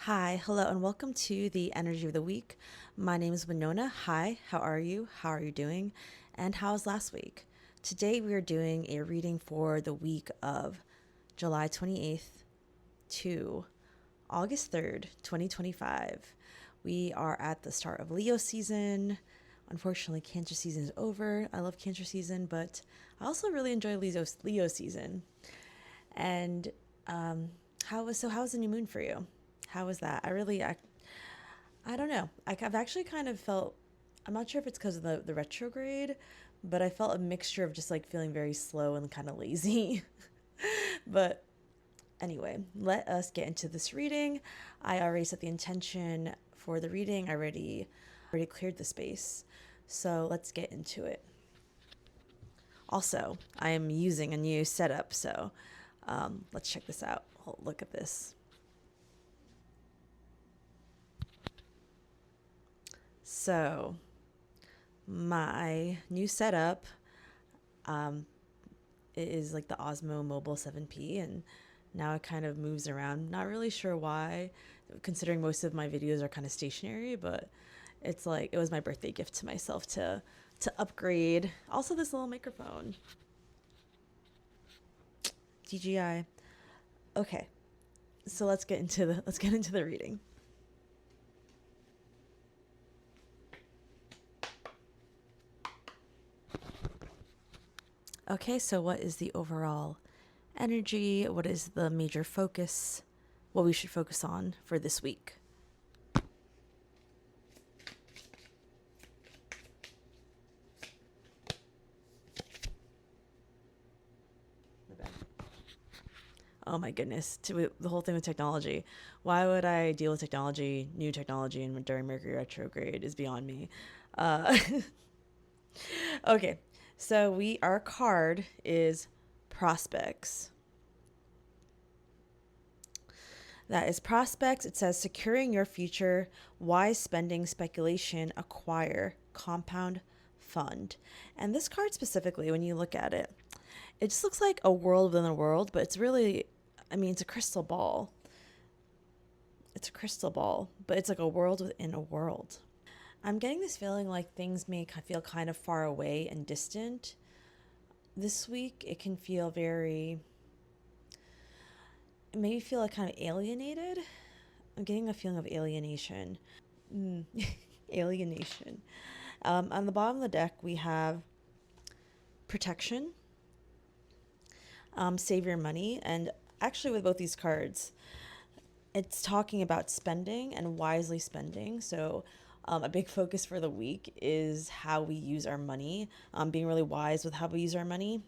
Hi, hello, and welcome to the Energy of the Week. My name is Winona. Hi, how are you? How are you doing? And how was last week? Today we are doing a reading for the week of July 28th to August 3rd, 2025. We are at the start of Leo season. Unfortunately, Cancer season is over. I love Cancer season, but I also really enjoy Leo season. And how was the new moon for you? How was that? I don't know. I've actually kind of felt, I'm not sure if it's because of the retrograde, but I felt a mixture of just like feeling very slow and kind of lazy. But anyway, let us get into this reading. I already set the intention for the reading. I already cleared the space. So let's get into it. Also, I am using a new setup, so let's check this out. Look at this. So, my new setup it is like the Osmo Mobile 7P, and now it kind of moves around. Not really sure why, considering most of my videos are kind of stationary, but it's like it was my birthday gift to myself to upgrade. Also, this little microphone, DJI. Okay, so let's get into the reading. Okay, so what is the overall energy? What is the major focus? What we should focus on for this week? Oh my goodness, the whole thing with technology. Why would I deal with technology, new technology, and during Mercury retrograde is beyond me. Uh, okay, so our card is prospects. That is prospects. It says securing your future, wise spending, speculation, acquire, compound, fund. And this card specifically, when you look at it, it just looks like a world within a world, but it's really, I mean, it's a crystal ball. It's a crystal ball, but it's like a world within a world. I'm getting this feeling like things may feel kind of far away and distant. This week, it can feel it made me feel like kind of alienated. I'm getting a feeling of alienation. Mm. Alienation. On the bottom of the deck, we have protection, save your money, and actually, with both these cards, it's talking about spending and wisely spending. So, a big focus for the week is how we use our money, being really wise with how we use our money.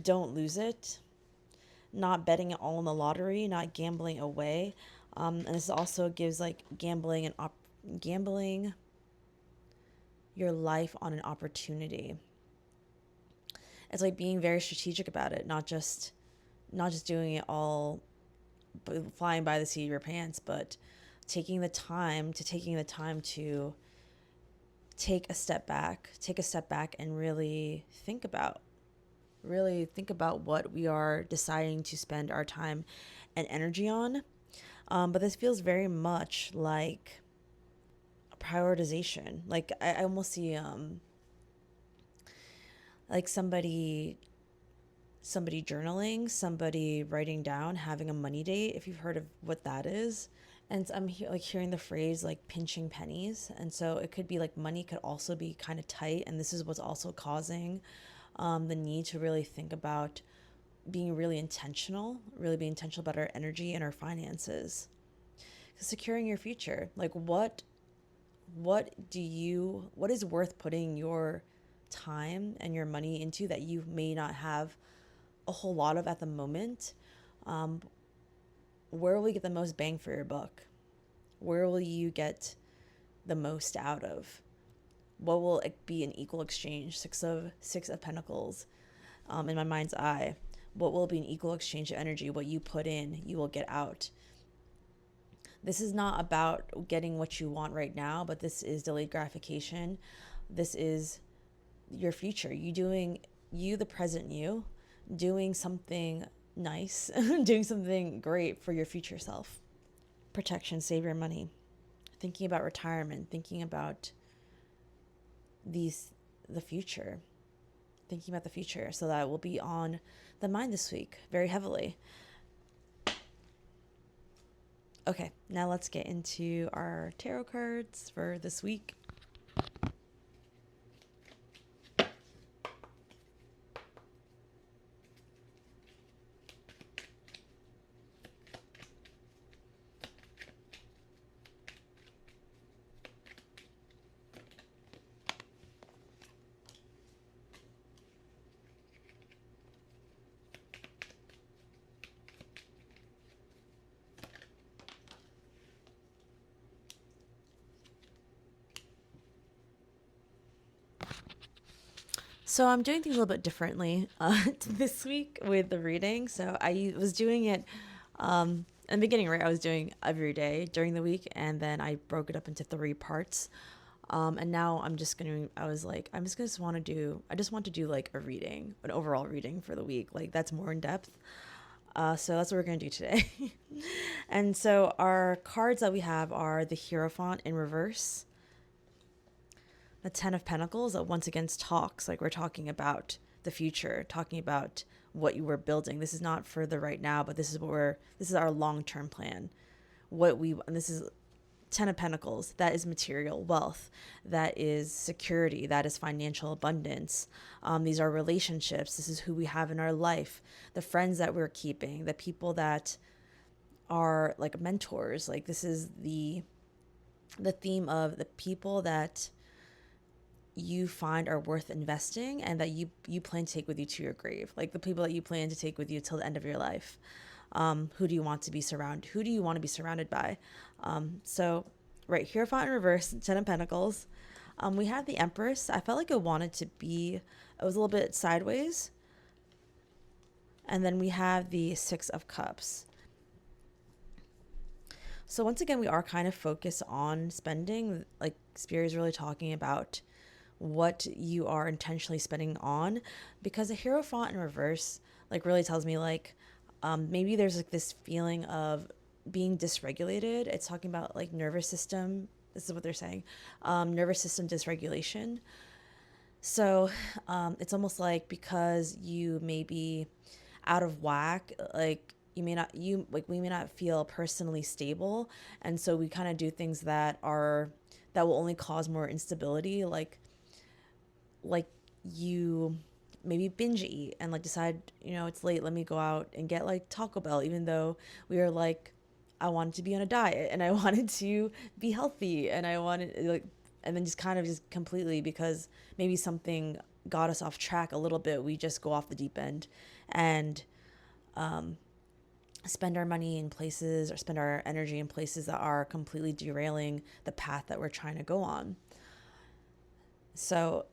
Don't lose it. Not betting it all in the lottery, not gambling away. And this also gives like gambling your life on an opportunity. It's like being very strategic about it, not just doing it all flying by the seat of your pants, but taking the time to take a step back and really think about what we are deciding to spend our time and energy on. But this feels very much like a prioritization. Like I almost see like somebody journaling, somebody writing down, having a money date. If you've heard of what that is, and like hearing the phrase like pinching pennies, and so it could be like money could also be kind of tight, and this is what's also causing the need to really think about really being intentional about our energy and our finances. Securing your future, like what is worth putting your time and your money into that you may not have a whole lot of at the moment. um, where will you get the most bang for your buck? Where will you get the most out of? What will it be an equal exchange? Six of Pentacles, in my mind's eye. What will be an equal exchange of energy? What you put in, you will get out. This is not about getting what you want right now, but this is delayed gratification. This is your future. The present you, doing something nice, doing something great for your future self. protection, save your money, thinking about retirement, thinking about these the future, thinking about the future. So that will be on the mind this week very heavily. Okay, now let's get into our tarot cards for this week. So I'm doing things a little bit differently this week with the reading. So I was doing it in the beginning, right? I was doing every day during the week, and then I broke it up into 3 parts. And now I was like, I just want to do like a reading, an overall reading for the week. Like that's more in depth. So that's what we're going to do today. And so our cards that we have are the Hierophant in reverse, the Ten of Pentacles, that once again talks like we're talking about the future, talking about what you were building. This is not for the right now, but this is our long-term plan. And this is Ten of Pentacles. That is material wealth. That is security. That is financial abundance. These are relationships. This is who we have in our life, the friends that we're keeping, the people that are like mentors. Like this is the theme of the people that you find are worth investing and that you plan to take with you to your grave, like the people that you plan to take with you till the end of your life. Who do you want to be surrounded by? So right here, Hierophant in reverse, Ten of Pentacles. We have the Empress. I felt like it was a little bit sideways. And then we have the Six of Cups. So once again, we are kind of focused on spending. Like Spirit is really talking about what you are intentionally spending on, because the Hierophant in reverse like really tells me like maybe there's like this feeling of being dysregulated. It's talking about like nervous system. This is what they're saying. Nervous system dysregulation. So it's almost like because you may be out of whack, like we may not feel personally stable, and so we kind of do things that will only cause more instability, like you maybe binge eat and like decide, it's late, let me go out and get like Taco Bell, even though we are like, I wanted to be on a diet and I wanted to be healthy and I wanted like, and then just kind of just completely, because maybe something got us off track a little bit, we just go off the deep end and spend our money in places or spend our energy in places that are completely derailing the path that we're trying to go on. So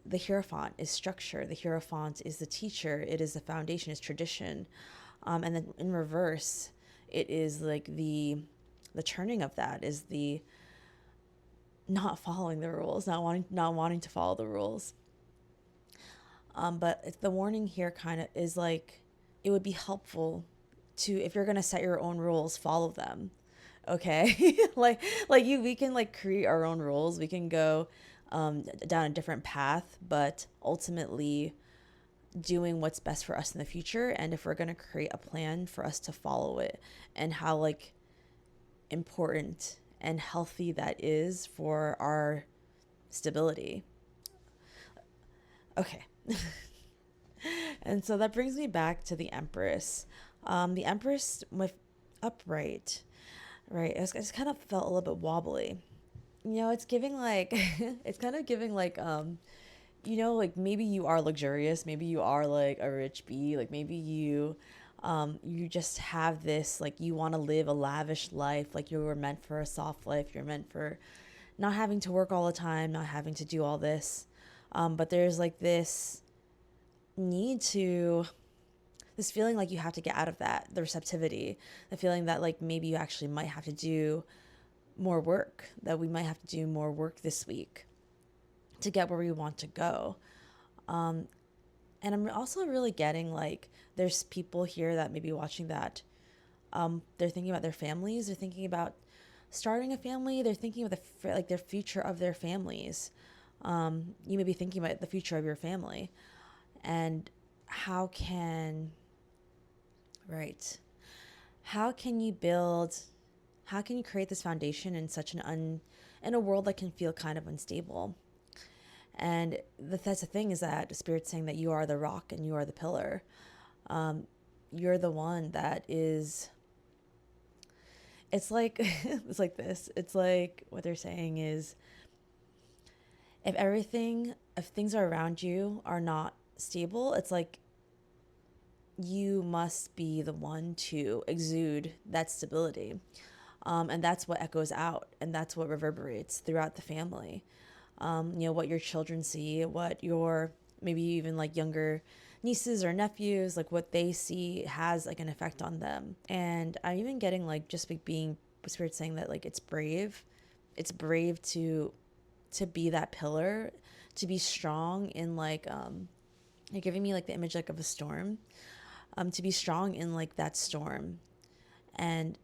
the Hierophant is structure. The Hierophant is the teacher. It is the foundation, is tradition. And then in reverse, it is like the turning of that is the not following the rules, not wanting to follow the rules. But the warning here kind of is like, it would be helpful to, if you're going to set your own rules, follow them. Okay. We can like create our own rules. We can go down a different path, but ultimately doing what's best for us in the future. And if we're going to create a plan, for us to follow it, and how like important and healthy that is for our stability. Okay. And so that brings me back to the Empress. The Empress with upright, right? It's kind of felt a little bit wobbly. It's giving like, it's kind of giving like, like maybe you are luxurious, maybe you are like a rich bee, like maybe you just have this, like you want to live a lavish life, like you were meant for a soft life, you're meant for not having to work all the time, not having to do all this. But there's like this this feeling like you have to get out of that, the receptivity, the feeling that like maybe you actually might have to do more work, that we might have to do more work this week to get where we want to go. And I'm also really getting like, there's people here that may be watching that They're thinking about their families. They're thinking about starting a family. They're thinking of like their future of their families. You may be thinking about the future of your family, and how can right how can you build how can you create this foundation in such in a world that can feel kind of unstable. And that's the thing, is that Spirit's saying that you are the rock and you are the pillar. You're the one that is, it's like it's like this, it's like what they're saying is, if things are around you are not stable, it's like you must be the one to exude that stability. And that's what echoes out, and that's what reverberates throughout the family. What your children see, what your maybe even like younger nieces or nephews, like what they see has like an effect on them. And I'm even getting like just like being Spirit saying that like it's brave to be that pillar, to be strong in like you're giving me like the image like of a storm, to be strong in like that storm. And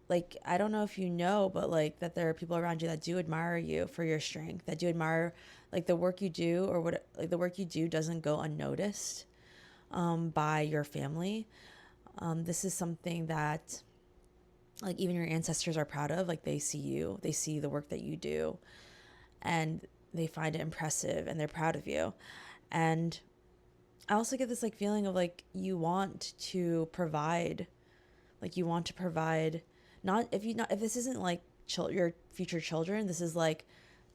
like, I don't know if you know, but like that there are people around you that do admire you for your strength, that do admire like the work you do, or what like the work you do doesn't go unnoticed by your family. This is something that like even your ancestors are proud of. Like they see the work that you do, and they find it impressive and they're proud of you. And I also get this like feeling of like you want to provide, like you want to provide, not if this isn't like your future children, this is like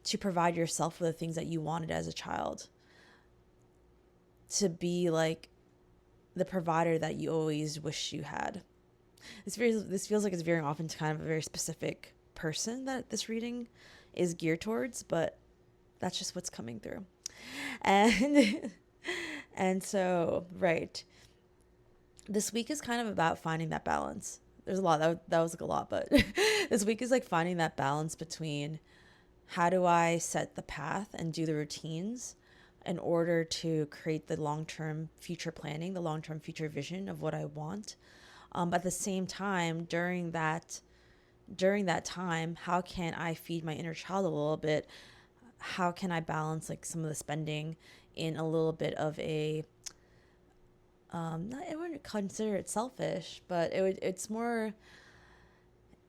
to provide yourself with the things that you wanted as a child, to be like the provider that you always wish you had. This feels like it's veering off into kind of a very specific person that this reading is geared towards, but that's just what's coming through. And and so, right, this week is kind of about finding that balance. There's a lot that was like a lot, but this week is like finding that balance between how do I set the path and do the routines in order to create the long-term future planning, the long-term future vision of what I want. But at the same time, during that time, how can I feed my inner child a little bit? How can I balance like some of the spending in a little bit of a not, I wouldn't consider it selfish, but it's more,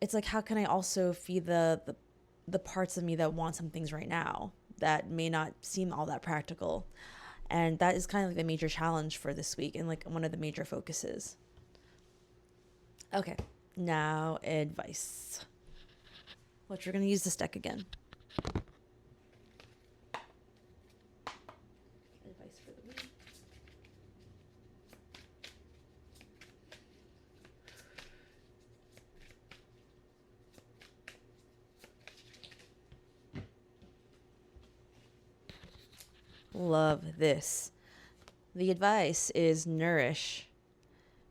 it's like how can I also feed the parts of me that want some things right now that may not seem all that practical. And that is kind of like the major challenge for this week, and like one of the major focuses. Okay, now advice, which we're going to use this deck again. Advice for the week. Love this. The advice is nourish.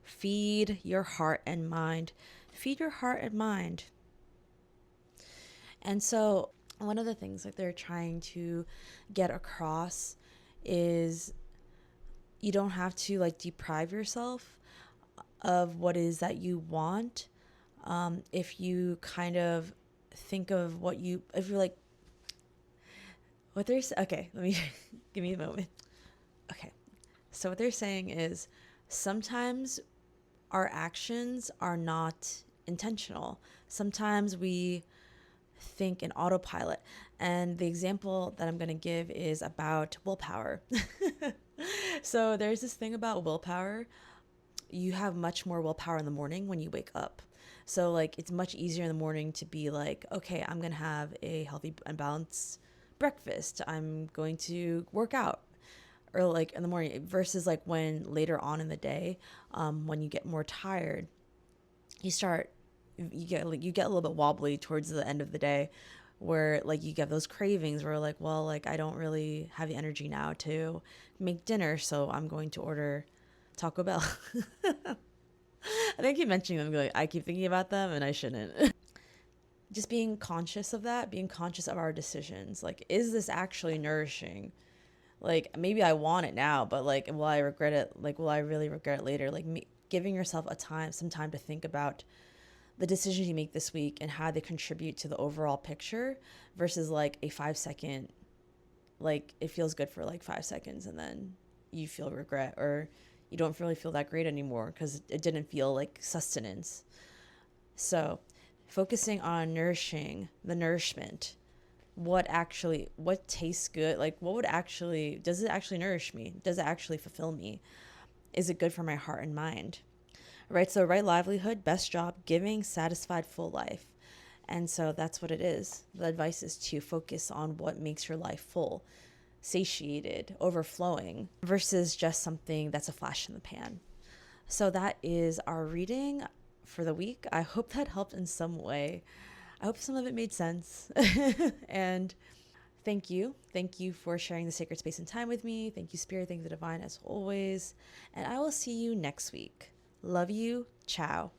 Feed your heart and mind. Feed your heart and mind. And so, one of the things that they're trying to get across is you don't have to like deprive yourself of what is that you want. If you kind of think of if you're like, okay, let me give me a moment. Okay, so what they're saying is sometimes our actions are not intentional. Sometimes we think in autopilot. And the example that I'm going to give is about willpower. So there's this thing about willpower. You have much more willpower in the morning when you wake up. So like it's much easier in the morning to be like, okay, I'm going to have a healthy and balanced breakfast. I'm going to work out, or like in the morning, versus like when later on in the day, when you get more tired, you get a little bit wobbly towards the end of the day, where like you get those cravings where like, well, like I don't really have the energy now to make dinner, so I'm going to order Taco Bell. I think I keep mentioning them, like I keep thinking about them and I shouldn't. Just being conscious of that, being conscious of our decisions. Like, is this actually nourishing? Like maybe I want it now, but like will I regret it? Like will I really regret it later? Like giving yourself some time to think about the decisions you make this week and how they contribute to the overall picture versus like a 5 second, like it feels good for like 5 seconds and then you feel regret or you don't really feel that great anymore because it didn't feel like sustenance. So focusing on nourishment, what tastes good, like does it actually nourish me? Does it actually fulfill me? Is it good for my heart and mind? Right? So right livelihood, best job, giving, satisfied, full life. And so that's what it is. The advice is to focus on what makes your life full, satiated, overflowing, versus just something that's a flash in the pan. So that is our reading for the week. I hope that helped in some way. I hope some of it made sense. And thank you. Thank you for sharing the sacred space and time with me. Thank you, Spirit. Thank you, the Divine, as always. And I will see you next week. Love you. Ciao.